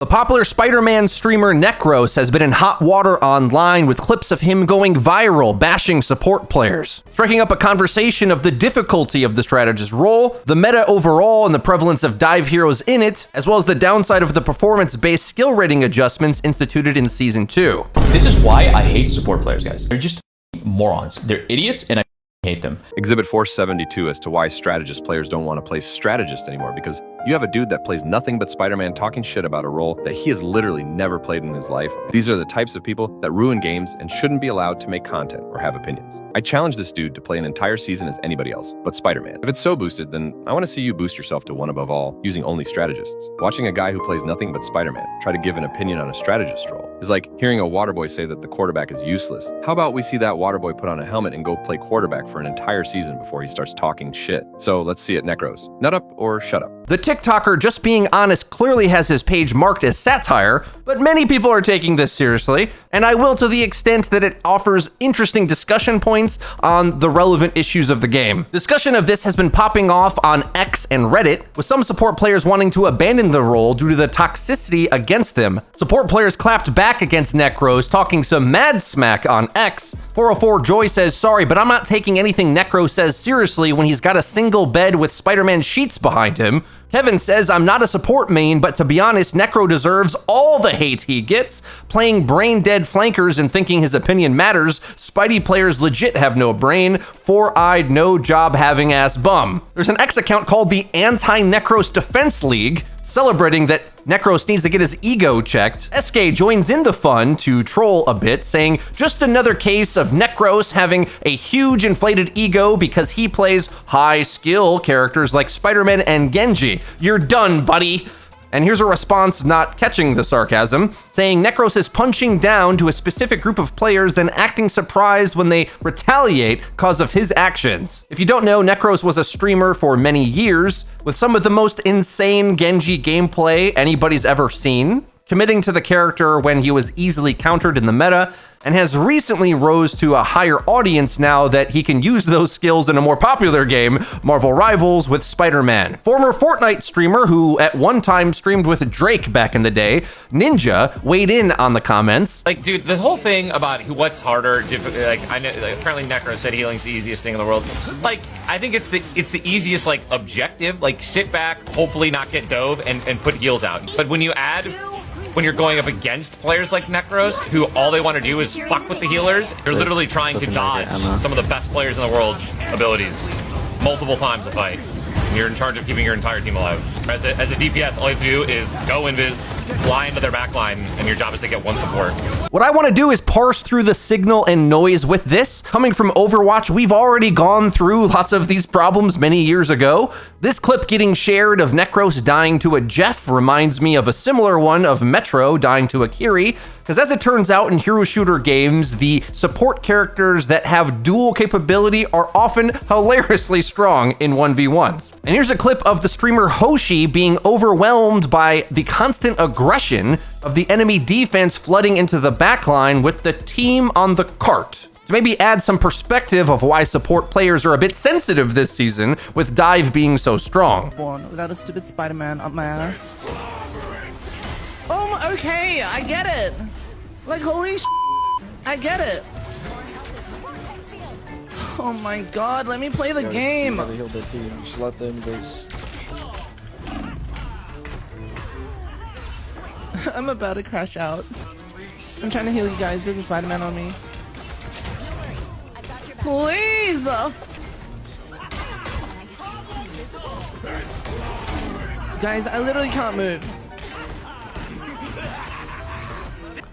The popular Spider-Man streamer Necros has been in hot water online with clips of him going viral, bashing support players, striking up a conversation of the difficulty of the strategist role, the meta overall and the prevalence of dive heroes in it, as well as the downside of the performance-based skill rating adjustments instituted in Season 2. This is why I hate support players, guys. They're just morons. They're idiots, and I hate them. Exhibit 472 as to why strategist players don't want to play strategist anymore, because you have a dude that plays nothing but Spider-Man talking shit about a role that he has literally never played in his life. These are the types of people that ruin games and shouldn't be allowed to make content or have opinions. I challenge this dude to play an entire season as anybody else, but Spider-Man. If it's so boosted, then I want to see you boost yourself to one above all, using only strategists. Watching a guy who plays nothing but Spider-Man try to give an opinion on a strategist role is like hearing a waterboy say that the quarterback is useless. How about we see that waterboy put on a helmet and go play quarterback for an entire season before he starts talking shit? So let's see it, Necros. Nut up or shut up. The TikToker Just Being Honest clearly has his page marked as satire, but many people are taking this seriously, and I will to the extent that it offers interesting discussion points on the relevant issues of the game. Discussion of this has been popping off on X and Reddit, with some support players wanting to abandon the role due to the toxicity against them. Support players clapped back against Necros, talking some mad smack on X. 404 Joy says, sorry, but I'm not taking anything Necros says seriously when he's got a single bed with Spider-Man sheets behind him. Kevin says, I'm not a support main, but to be honest, Necro deserves all the hate he gets. Playing brain-dead flankers and thinking his opinion matters, Spidey players legit have no brain, four-eyed, no-job-having ass bum. There's an X account called the Anti-Necros Defense League, celebrating that Necros needs to get his ego checked. SK joins in the fun to troll a bit, saying, just another case of Necros having a huge inflated ego because he plays high-skill characters like Spider-Man and Genji. You're done, buddy. And here's a response not catching the sarcasm, saying Necros is punching down to a specific group of players, then acting surprised when they retaliate because of his actions. If you don't know, Necros was a streamer for many years, with some of the most insane Genji gameplay anybody's ever seen, committing to the character when he was easily countered in the meta, and has recently rose to a higher audience now that he can use those skills in a more popular game, Marvel Rivals with Spider-Man. Former Fortnite streamer who at one time streamed with Drake back in the day, Ninja, weighed in on the comments. Like, dude, the whole thing about what's harder, like, I know, like, apparently Necros said healing's the easiest thing in the world. Like, I think it's the easiest, like, objective. Like, sit back, hopefully not get dove, and put heals out. But when you add, when you're going up against players like Necros, who all they want to do is fuck with the healers, you're literally trying to dodge some of the best players in the world abilities multiple times a fight. You're in charge of keeping your entire team alive. As a DPS, all you have to do is go invis, fly into their backline, and your job is to get one support. What I want to do is parse through the signal and noise with this. Coming from Overwatch, we've already gone through lots of these problems many years ago. This clip getting shared of Necros dying to a Jeff reminds me of a similar one of Metro dying to a Kiri, because as it turns out in hero shooter games, the support characters that have dual capability are often hilariously strong in 1v1s. And here's a clip of the streamer Hoshi being overwhelmed by the constant aggression of the enemy defense flooding into the backline with the team on the cart. To maybe add some perspective of why support players are a bit sensitive this season, with Dive being so strong. Born without a stupid Spider-Man up my ass. Oh, okay, I get it. Like, holy sh**, I get it. Oh my god, let me play the game. I'm about to crash out. I'm trying to heal you guys. There's a Spider-Man on me. Please! Guys, I literally can't move.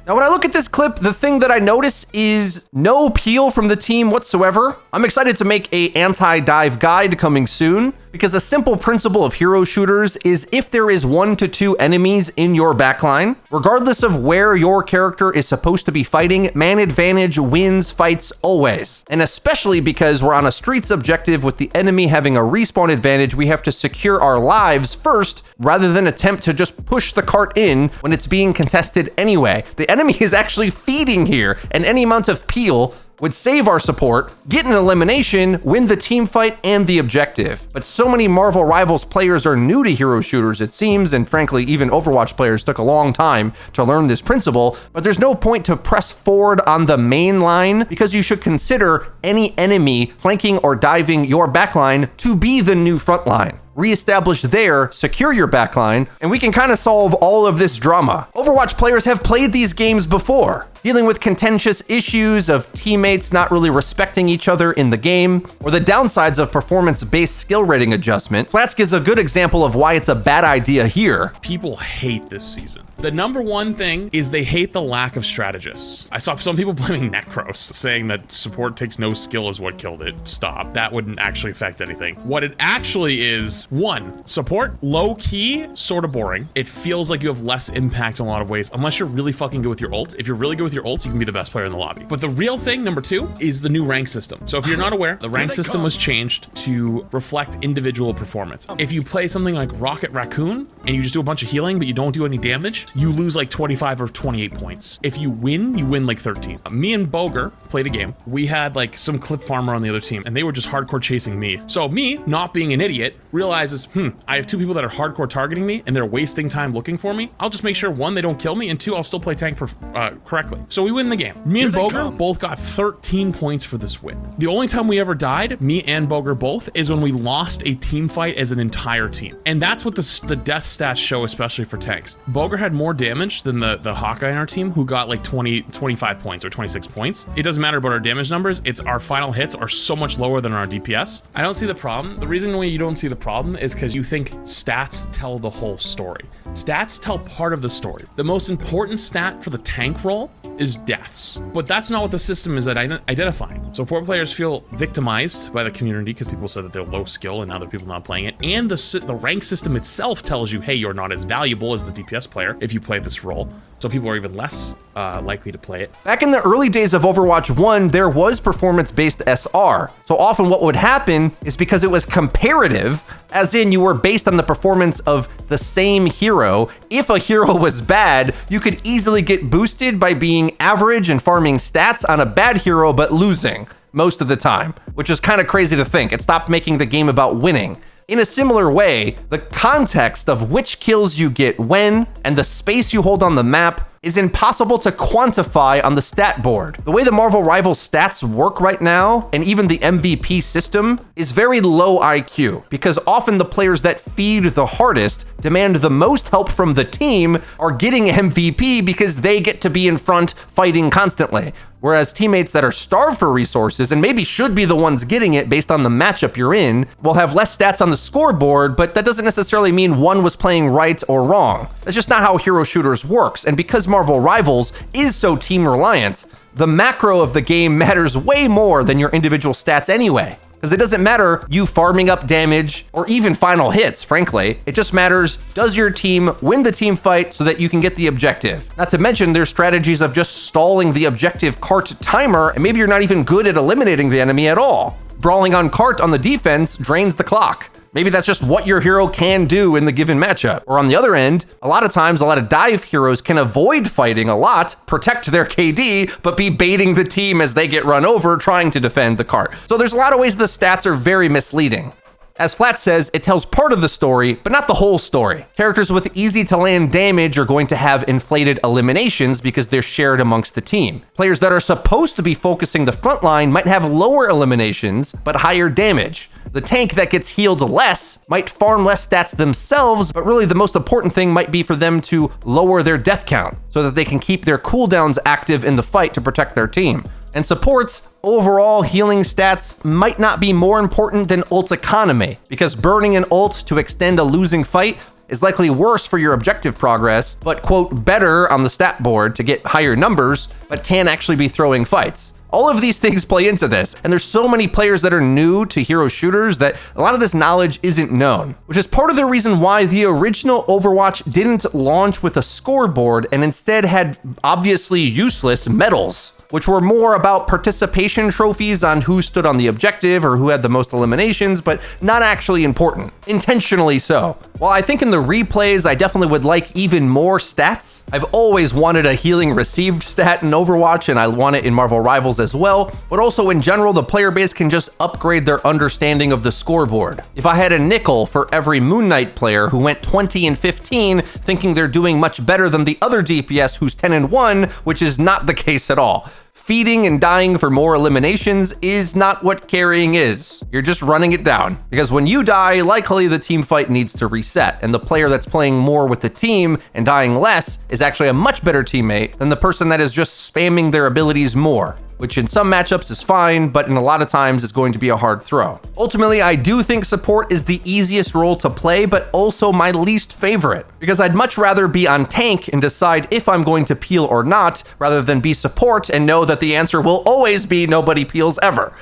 Now, when I look at this clip, the thing that I notice is no peel from the team whatsoever. I'm excited to make a anti-dive guide coming soon, because a simple principle of hero shooters is if there is 1 to 2 enemies in your backline, regardless of where your character is supposed to be fighting, man advantage wins fights always. And especially because we're on a streets objective with the enemy having a respawn advantage, we have to secure our lives first, rather than attempt to just push the cart in when it's being contested anyway. The enemy is actually feeding here, and any amount of peel would save our support, get an elimination, win the team fight and the objective. But so many Marvel Rivals players are new to hero shooters, it seems, and frankly, even Overwatch players took a long time to learn this principle, but there's no point to press forward on the main line because you should consider any enemy flanking or diving your backline to be the new front line. Reestablish there, secure your backline, and we can kind of solve all of this drama. Overwatch players have played these games before, dealing with contentious issues of teammates not really respecting each other in the game, or the downsides of performance-based skill rating adjustment. Flats gives a good example of why it's a bad idea here. People hate this season. The number one thing is they hate the lack of strategists. I saw some people blaming Necros, saying that support takes no skill is what killed it. Stop. That wouldn't actually affect anything. What it actually is, one, support, low key, sort of boring. It feels like you have less impact in a lot of ways, unless you're really fucking good with your ult. If you're really good with your ult, you can be the best player in the lobby. But the real thing, number two, is the new rank system. So if you're not aware, the rank system was changed to reflect individual performance. If you play something like Rocket Raccoon and you just do a bunch of healing, but you don't do any damage, you lose like 25 or 28 points. If you win like 13. Me and Boger played a game. We had like some clip farmer on the other team and they were just hardcore chasing me. So me, not being an idiot, realizes, I have two people that are hardcore targeting me and they're wasting time looking for me. I'll just make sure, one, they don't kill me, and two, I'll still play tank correctly. So we win the game. Me and Boger both got 13 points for this win. The only time we ever died, me and Boger both, is when we lost a team fight as an entire team. And that's what the death stats show, especially for tanks. Boger had more damage than the Hawkeye in our team, who got like 25 points or 26 points. It doesn't matter about our damage numbers. It's our final hits are so much lower than our DPS. I don't see the problem. The reason why you don't see the problem is because you think stats tell the whole story. Stats tell part of the story. The most important stat for the tank role is deaths, but that's not what the system is identifying. Support players feel victimized by the community because people said that they're low skill and now there are people not playing it, and the rank system itself tells you, hey, you're not as valuable as the DPS player if you play this role, so people are even less likely to play it. Back in the early days of Overwatch 1, there was performance-based SR. So often what would happen is because it was comparative, as in you were based on the performance of the same hero. If a hero was bad, you could easily get boosted by being average and farming stats on a bad hero, but losing most of the time, which is kind of crazy to think. It stopped making the game about winning. In a similar way, the context of which kills you get when and the space you hold on the map is impossible to quantify on the stat board. The way the Marvel Rivals stats work right now, and even the MVP system, is very low IQ, because often the players that feed the hardest, demand the most help from the team, are getting MVP because they get to be in front fighting constantly. Whereas teammates that are starved for resources and maybe should be the ones getting it based on the matchup you're in will have less stats on the scoreboard, but that doesn't necessarily mean one was playing right or wrong. That's just not how hero shooters works. And because Marvel Rivals is so team reliant, the macro of the game matters way more than your individual stats anyway. Because it doesn't matter you farming up damage or even final hits, frankly. It just matters, does your team win the team fight so that you can get the objective? Not to mention there's strategies of just stalling the objective cart timer, and maybe you're not even good at eliminating the enemy at all. Brawling on cart on the defense drains the clock. Maybe that's just what your hero can do in the given matchup. Or on the other end, a lot of times, a lot of dive heroes can avoid fighting a lot, protect their KD, but be baiting the team as they get run over trying to defend the cart. So there's a lot of ways the stats are very misleading. As Flat says, it tells part of the story, but not the whole story. Characters with easy to land damage are going to have inflated eliminations because they're shared amongst the team. Players that are supposed to be focusing the front line might have lower eliminations, but higher damage. The tank that gets healed less might farm less stats themselves, but really the most important thing might be for them to lower their death count so that they can keep their cooldowns active in the fight to protect their team. And supports, overall healing stats might not be more important than ult economy, because burning an ult to extend a losing fight is likely worse for your objective progress, but quote, better on the stat board to get higher numbers, but can actually be throwing fights. All of these things play into this, and there's so many players that are new to hero shooters that a lot of this knowledge isn't known, which is part of the reason why the original Overwatch didn't launch with a scoreboard and instead had obviously useless medals. which were more about participation trophies on who stood on the objective or who had the most eliminations, but not actually important. Intentionally so. While I think in the replays, I definitely would like even more stats. I've always wanted a healing received stat in Overwatch, and I want it in Marvel Rivals as well, but also in general, the player base can just upgrade their understanding of the scoreboard. If I had a nickel for every Moon Knight player who went 20 and 15, thinking they're doing much better than the other DPS who's 10 and 1, which is not the case at all. Feeding and dying for more eliminations is not what carrying is. You're just running it down. Because when you die, likely the team fight needs to reset, and the player that's playing more with the team and dying less is actually a much better teammate than the person that is just spamming their abilities more, which in some matchups is fine, but in a lot of times is going to be a hard throw. Ultimately, I do think support is the easiest role to play, but also my least favorite, because I'd much rather be on tank and decide if I'm going to peel or not, rather than be support and know that the answer will always be nobody peels ever.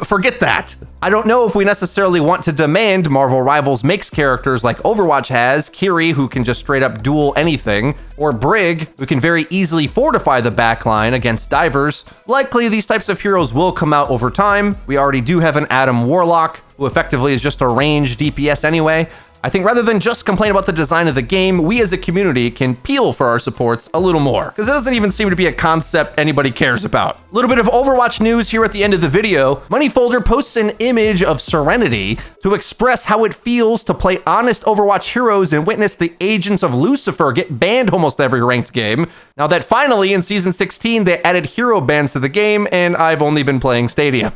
Forget that. I don't know if we necessarily want to demand Marvel Rivals makes characters like Overwatch has, Kiri, who can just straight up duel anything, or Brig, who can very easily fortify the backline against divers. Likely, these types of heroes will come out over time. We already do have an Adam Warlock, who effectively is just a ranged DPS anyway. I think rather than just complain about the design of the game, we as a community can peel for our supports a little more, because it doesn't even seem to be a concept anybody cares about. A little bit of Overwatch news here at the end of the video. Moneyfolder posts an image of Serenity to express how it feels to play honest Overwatch heroes and witness the agents of Lucifer get banned almost every ranked game. Now that finally in Season 16 they added hero bans to the game, and I've only been playing Stadium.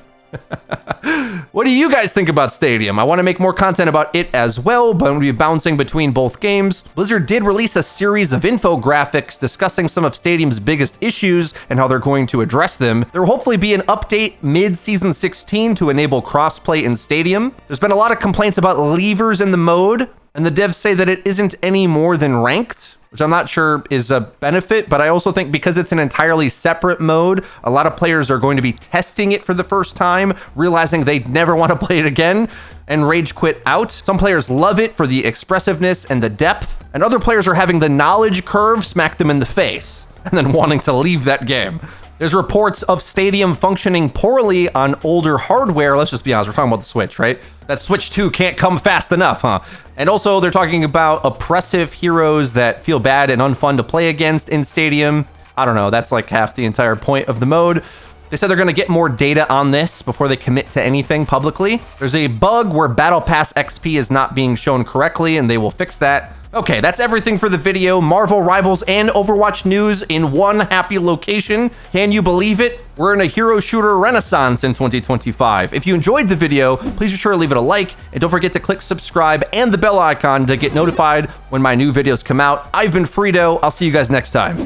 What do you guys think about Stadium? I want to make more content about it as well, but I'm going to be bouncing between both games. Blizzard did release a series of infographics discussing some of Stadium's biggest issues and how they're going to address them. There will hopefully be an update mid-Season 16 to enable crossplay in Stadium. There's been a lot of complaints about levers in the mode, and the devs say that it isn't any more than ranked, which I'm not sure is a benefit, but I also think because it's an entirely separate mode, a lot of players are going to be testing it for the first time, realizing they never want to play it again, and rage quit out. Some players love it for the expressiveness and the depth, and other players are having the knowledge curve smack them in the face, and then wanting to leave that game. There's reports of Stadium functioning poorly on older hardware. Let's just be honest, we're talking about the Switch, right? That Switch 2 can't come fast enough, huh? And also they're talking about oppressive heroes that feel bad and unfun to play against in Stadium. I don't know, that's like half the entire point of the mode. They said they're going to get more data on this before they commit to anything publicly. There's a bug where Battle Pass XP is not being shown correctly, and they will fix that. Okay, that's everything for the video. Marvel Rivals and Overwatch news in one happy location. Can you believe it? We're in a hero shooter renaissance in 2025. If you enjoyed the video, please be sure to leave it a like, and don't forget to click subscribe and the bell icon to get notified when my new videos come out. I've been Frito. I'll see you guys next time.